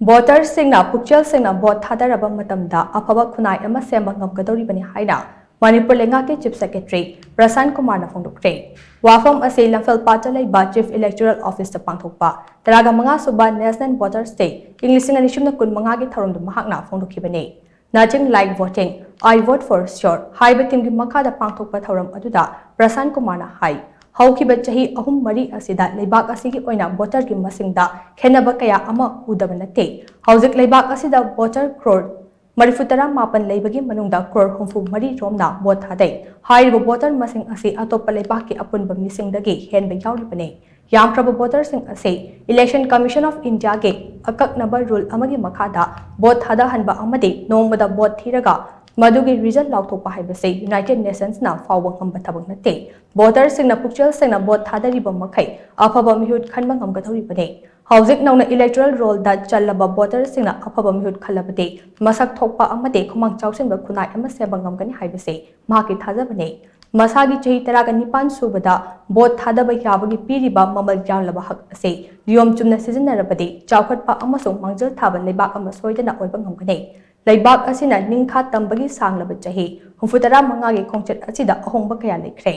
Voter Sengna Pukchel Sengna bot Thadaraba Matamda Aphaba Khunnai ama Semba Ngamgadouribani haina Manipur leingak Chief Secretary Prashant Kumar na phongdokkhre wafam ase lamphel pata leiba Chief Electoral Office ta pangthokpa taraga manga suba National Voters Day English ngani shimna kun manga gi tharom mahakna phongdokhibane nothing like voting I vote for sure haiba team gi makha da pangthokpa tharom aduda Prashant Kumar na hai Haukiba chahi ahum mari asida leibak asigi oina voter gi masingda khenaba kaya ama udaba nate hauzik leibak asida voter crore marifutara mapan leibagi manungda crore humfu mari romna vote thadai hairiba voter masing asi atopa leibak ki apunba misingdagi henba yauribane yamkraba voter sing ase Election Commission of India ge akaknaba rule amagi makhada vote thada hanba amade nongmada vote thiraga Madugi result lauthokpa haibase United Nations na fawang hamba thabang nate voters singna Pukchel singna vote thadariba makhai Aphaba mihut khanba ngamgadouribane hauzik nauna electoral roll da challaba voters singna Aphaba mihut khalabade masak thokpa amade khumang chawsinba khunai ama seba ngamgani haibase mahaki thajabane masagi chahi taraga nipan subada vote thadaba yabagi piriba mamal janlaba hak ase niyom chumna sijinnarabade chawkhatpa amasung mangjal thaba leibak ama soidana oiba ngamgane Leibak asina ningkha tambagi sanglaba chahi humfutara mangagi khongchet asida ahongba kaya lekhre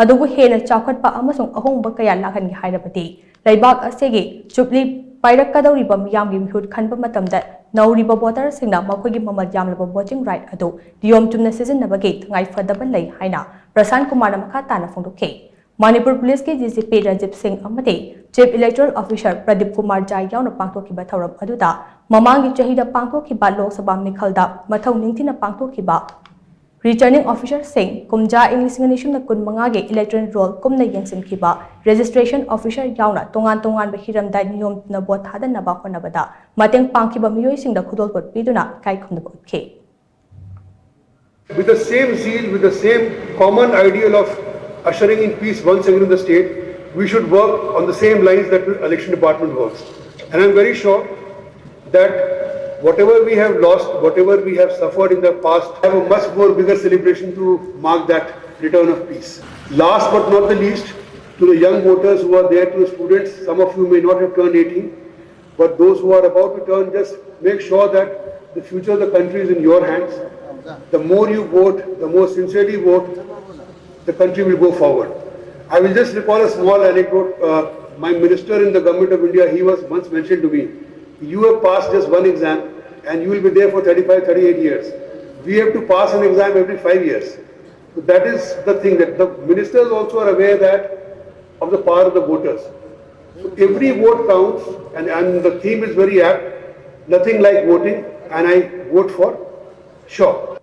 adugu hena chawkhatpa amasung ahongba kaya lakhangi hairabati leibak asegi chupli pairakadauriba miyamgi mihut khanba matamda nauriba voter singna makhogi mamal jamlaba voting right adu diyom chumna sijinnabagi thangai fadaba lei haina Prashant Kumar na makha tana phongdokhe Manipur Police ke DCP Rajib Singh amade Chief Electoral Officer Pradeep Kumar Jai yauna pangthokhiba thauram aduda mamangi chahida pangthokhiba Lok Sabha mikhalda mathau ningthina pangthokhiba Returning Officer Singh kumja English ngani shimna kun manga ge electoral roll kumna yengsinkhiba Registration Officer yauna tongan ba hiramda niyom na bot thadana ba honabada mateng pangkhiba miyoi singda khudolpot piduna kai khumna botke With the same zeal, with the same common ideal of ushering in peace once again in the state, we should work on the same lines that the election department works. And I'm very sure that whatever we have lost, whatever we have suffered in the past, have a much more bigger celebration to mark that return of peace. Last but not the least, to the young voters who are there, to the students, some of you may not have turned 18, but those who are about to turn, just make sure that the future of the country is in your hands. The more you vote, the more sincerely vote, the country will go forward. I will just recall a small anecdote. My minister in the government of India, he was once mentioned to me, you have passed just one exam and you will be there for 35, 38 years. We have to pass an exam every 5 years. So that is the thing, that the ministers also are aware that of the power of the voters. So every vote counts, and the theme is very apt, nothing like voting, and I vote for sure.